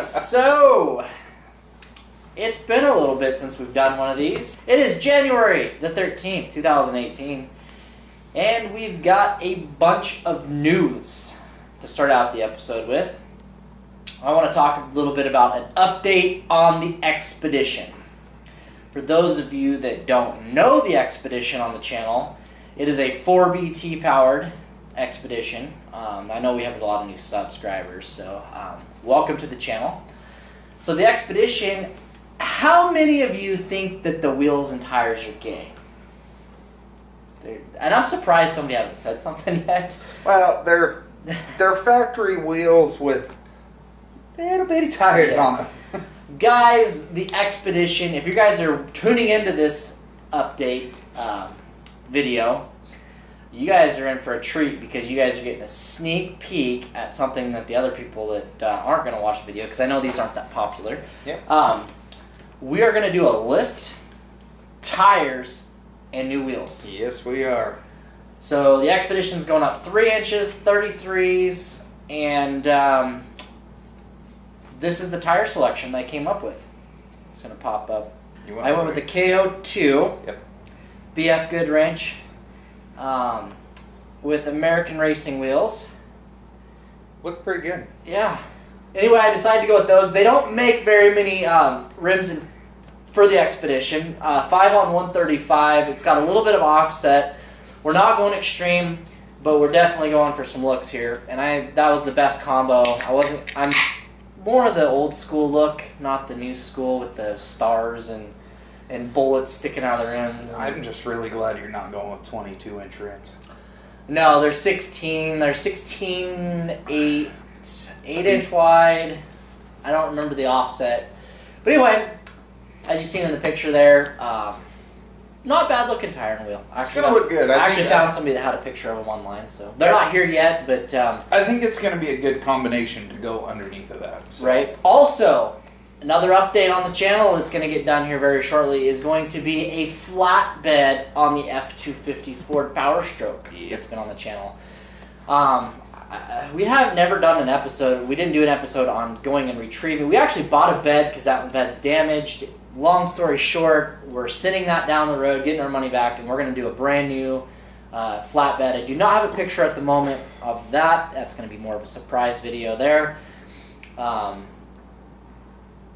So it's been a little bit since we've done one of these. It is January the 13th, 2018, and we've got a bunch of news to start out the episode with. I want to talk a little bit about an update on the Expedition. For those of you that don't know the Expedition on the channel, it is a 4BT powered Expedition. I know we have a lot of new subscribers, so welcome to the channel. So the Expedition, how many of you think that the wheels and tires are gay? And I'm surprised somebody hasn't said something yet. Well, they're factory wheels with little bitty tires on them. Guys, the Expedition, if you guys are tuning into this update video, you guys are in for a treat because you guys are getting a sneak peek at something that the other people that aren't going to watch the video, because I know these aren't that popular. Yep. We are going to do a lift, tires, and new wheels. Yes, we are. So the Expedition's going up 3 inches, 33s, and this is the tire selection that I came up with. It's going to pop up. I went with the KO2. Yep. BF Goodwrench. With American Racing wheels. Look pretty good. Yeah. Anyway, I decided to go with those. They don't make very many rims for the Expedition. 5/135. It's got a little bit of offset. We're not going extreme, but we're definitely going for some looks here. And that was the best combo. I'm more of the old school look, not the new school with the stars and bullets sticking out of the rims. I'm just really glad you're not going with 22-inch rims. No, they're 16. They're 16, 8-inch wide. I don't remember the offset. But anyway, as you seen in the picture there, not bad looking tire and wheel. It's going to look good. I actually found somebody that had a picture of them online. So they're not here yet, but I think it's going to be a good combination to go underneath of that. So. Right. Also, another update on the channel that's going to get done here very shortly is going to be a flatbed on the F-250 Ford Power Stroke that's been on the channel. We have never done an episode. We didn't do an episode on going and retrieving. We actually bought a bed because that bed's damaged. Long story short, we're sitting that down the road, getting our money back, and we're going to do a brand new flatbed. I do not have a picture at the moment of that. That's going to be more of a surprise video there.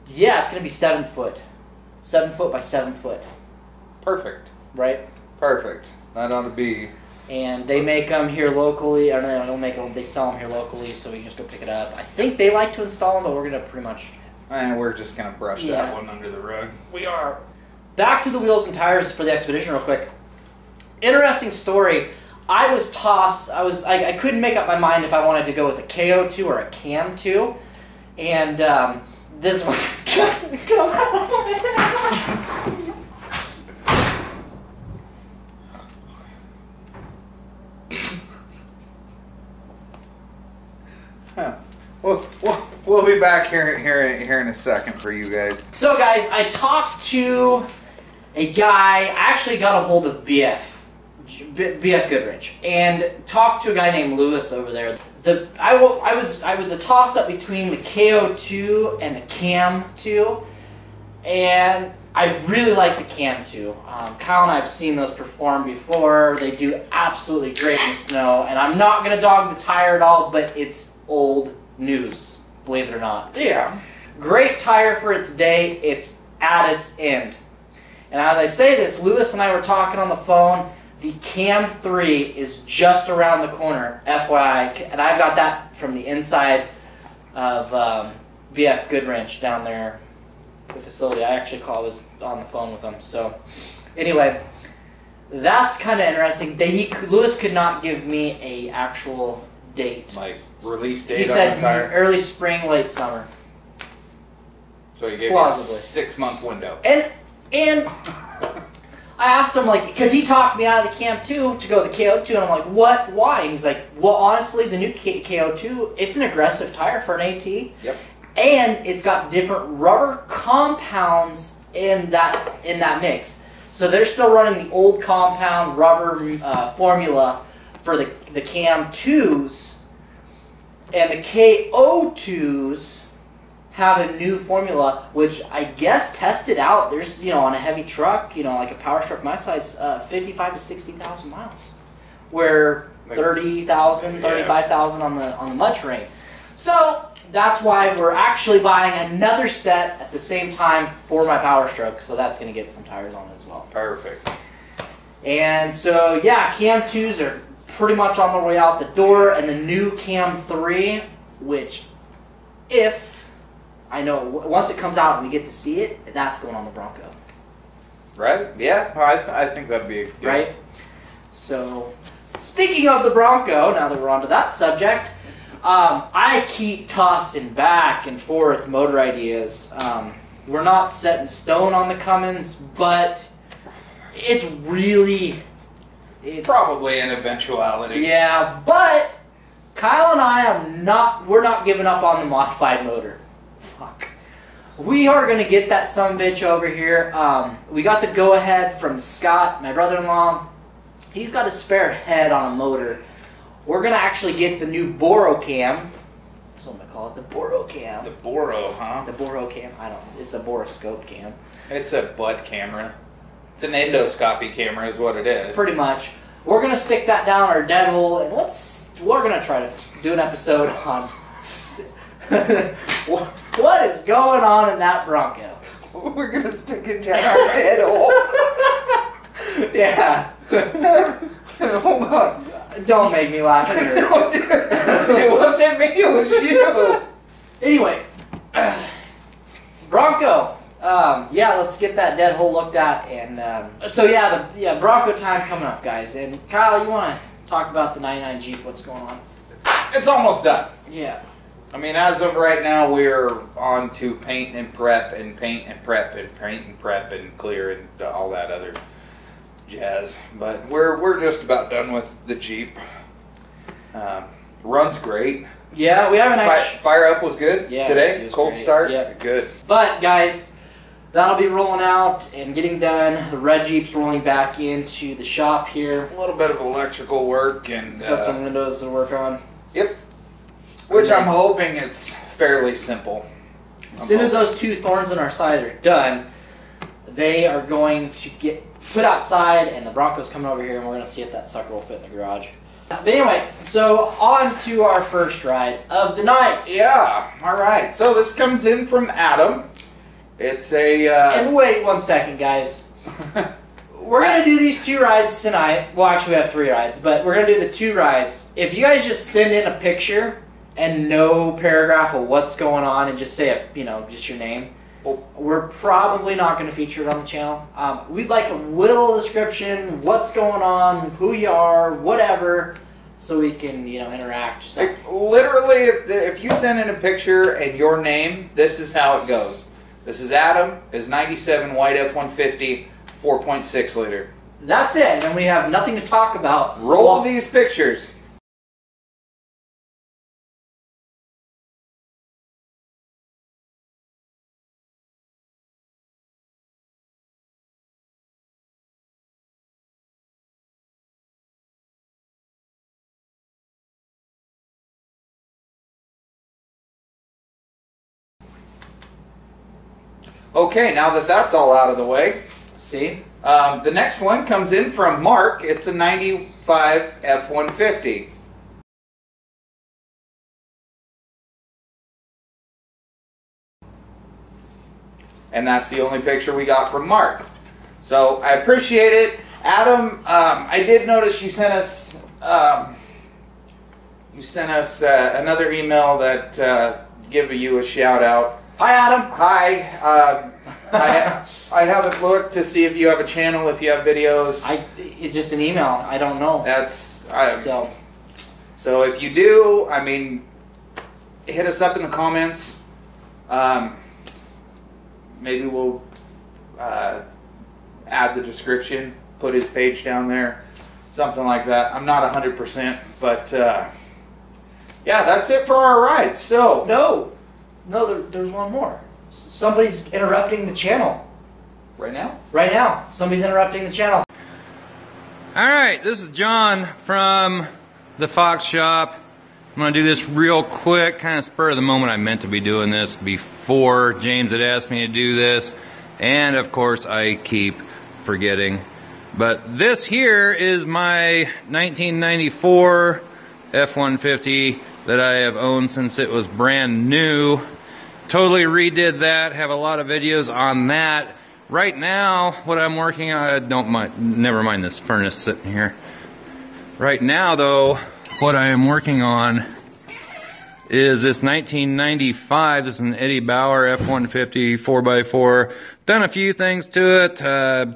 Yeah, it's going to be 7 foot. 7 foot by 7 foot. Perfect. Right? Perfect. That ought to be. And they make them here locally. Or no, they don't make them. They sell them here locally, so we can just go pick it up. I think they like to install them, but we're going to pretty much... And we're just going to brush that one under the rug. We are. Back to the wheels and tires for the Expedition real quick. Interesting story. I was tossed. I couldn't make up my mind if I wanted to go with a KO2 or a CAM2. And this one... We'll be back here in a second for you guys. So guys, I talked to a guy. I actually got a hold of BF Goodwrench and talked to a guy named Lewis over there. I was a toss up between the KO2 and the CAM2, and I really like the CAM2. Kyle and I have seen those perform before. They do absolutely great in the snow, and I'm not gonna dog the tire at all, but it's old news, believe it or not. Yeah. Great tire for its day. It's at its end. And as I say this, Lewis and I were talking on the phone. The CAM3 is just around the corner, FYI. And I got that from the inside of BF Goodwrench down there, the facility. I was on the phone with them. So anyway, that's kind of interesting. Lewis could not give me a actual date. Like release date. He said early spring, late summer. So he gave you a 6-month window. And I asked him, like, because he talked me out of the CAM2 to go to the KO2, and I'm like, what? Why? And he's like, well, honestly, the new KO2, it's an aggressive tire for an AT. Yep. And it's got different rubber compounds in that mix. So they're still running the old compound rubber formula for the CAM2s, and the KO2s have a new formula, which I guess tested out. There's, you know, on a heavy truck, you know, like a power truck my size, 55 to 60,000 miles, where 30,000, 35,000 on the mud terrain. So that's why we're actually buying another set at the same time for my Power Stroke. So that's going to get some tires on it as well. Perfect. And so yeah, Cam 2s are pretty much on their way out the door, and the new Cam 3, which if I know once it comes out and we get to see it, that's going on the Bronco. Right? Yeah, I think that'd be good. Right. So speaking of the Bronco, now that we're on to that subject, I keep tossing back and forth motor ideas. We're not set in stone on the Cummins, but it's probably an eventuality. Yeah, but Kyle and I we're not giving up on the modified motor. Fuck. We are going to get that sumbitch over here. We got the go-ahead from Scott, my brother-in-law. He's got a spare head on a motor. We're going to actually get the new Boro cam. That's what I'm going to call it, the Boro cam. The Boro, huh? The Boro cam. I don't know. It's a boroscope cam. It's a butt camera. It's an endoscopy camera is what it is. Pretty much. We're going to stick that down our dead hole, and we're going to try to do an episode on what is going on in that Bronco. We're going to stick it down our dead hole. Yeah. Hold on. Don't make me laugh. It wasn't me, it was you. Anyway, Bronco. Yeah, let's get that dead hole looked at, and so yeah, Bronco time coming up, guys. And Kyle, you want to talk about the 99 Jeep? What's going on? It's almost done. Yeah. I mean, as of right now, we're on to paint and prep and paint and prep and paint and prep and clear and all that other jazz. But we're just about done with the Jeep. Runs great. Yeah, we haven't actually. Fire up was good today. It was Cold great. start. Yep. Good. But guys, that'll be rolling out and getting done. The red Jeep's rolling back into the shop here. A little bit of electrical work and got some windows to work on. Yep. Which I'm hoping it's fairly simple. As soon as those two thorns in our side are done, they are going to get put outside, and the Bronco's coming over here, and we're going to see if that sucker will fit in the garage. But anyway, so on to our first ride of the night. Yeah, all right. So this comes in from Adam. It's a... And wait 1 second, guys. We're going to do these 2 rides tonight. Well, actually we have 3 rides, but we're going to do the 2 rides. If you guys just send in a picture and no paragraph of what's going on and just say, just your name, we're probably not going to feature it on the channel. We'd like a little description, what's going on, who you are, whatever, so we can, interact. Just like, literally, if you send in a picture and your name, this is how it goes. This is Adam, his 97 white F-150, 4.6 liter. That's it, and then we have nothing to talk about. Roll these pictures. Okay, now that that's all out of the way, see? The next one comes in from Mark. It's a 95 F-150. And that's the only picture we got from Mark. So I appreciate it. Adam, I did notice you sent us another email that give you a shout out. Hi, Adam. Hi. I haven't looked to see if you have a channel, if you have videos. It's just an email. I don't know. So if you do, I mean, hit us up in the comments. Maybe we'll add the description, put his page down there, something like that. I'm not 100%, but yeah, that's it for our ride. So No, there's one more. Somebody's interrupting the channel. Right now? Right now. Somebody's interrupting the channel. Alright, this is John from the Fox Shop. I'm going to do this real quick, kind of spur of the moment. I meant to be doing this before James had asked me to do this. And of course, I keep forgetting. But this here is my 1994 F-150 that I have owned since it was brand new. Totally redid that, have a lot of videos on that. Right now, what I'm working on, never mind this furnace sitting here. Right now though, what I am working on is this 1995, this is an Eddie Bauer F-150 4x4. Done a few things to it,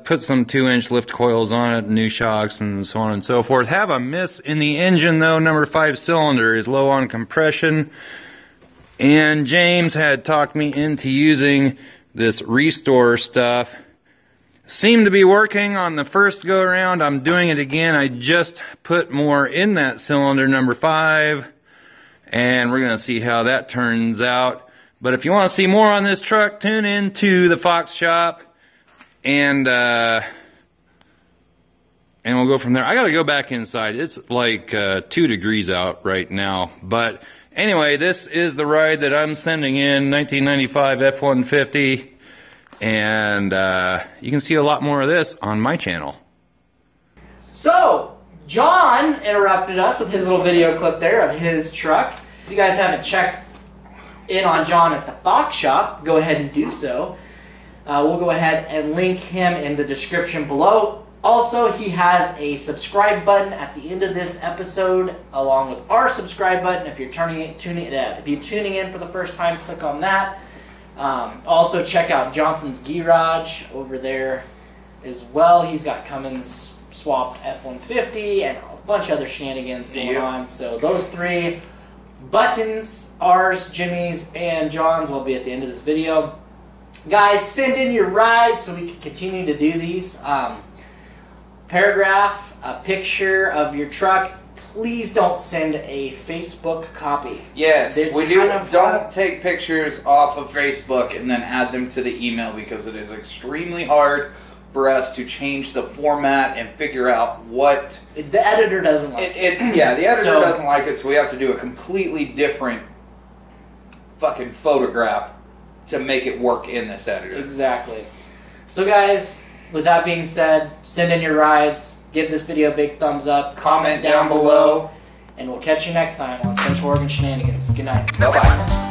put some 2-inch lift coils on it, new shocks and so on and so forth. Have a miss in the engine though, number 5 cylinder is low on compression. And James had talked me into using this restore stuff. Seemed to be working on the first go around. I'm doing it again. I just put more in that cylinder number 5. And we're going to see how that turns out. But if you want to see more on this truck, tune in to the Fox Shop. And we'll go from there. I got to go back inside. It's like 2 degrees out right now. But anyway, this is the ride that I'm sending in, 1995 F-150. And you can see a lot more of this on my channel. So, John interrupted us with his little video clip there of his truck. If you guys haven't checked in on John at the Fox Shop, go ahead and do so. We'll go ahead and link him in the description below. Also, he has a subscribe button at the end of this episode, along with our subscribe button. If you're tuning in for the first time, click on that. Also, check out Johnson's Garage over there as well. He's got Cummins swapped F-150 and a bunch of other shenanigans going on. So those 3 buttons, ours, Jimmy's, and John's, will be at the end of this video. Guys, send in your rides so we can continue to do these. Paragraph, a picture of your truck. Please don't send a Facebook copy. Yes, don't take pictures off of Facebook and then add them to the email, because it is extremely hard for us to change the format and figure out what... The editor doesn't like it. Yeah, the editor doesn't like it, so we have to do a completely different fucking photograph to make it work in this editor. Exactly. So guys, with that being said, send in your rides. Give this video a big thumbs up. Comment down below. And we'll catch you next time on Central Oregon Shenanigans. Good night. Bye-bye.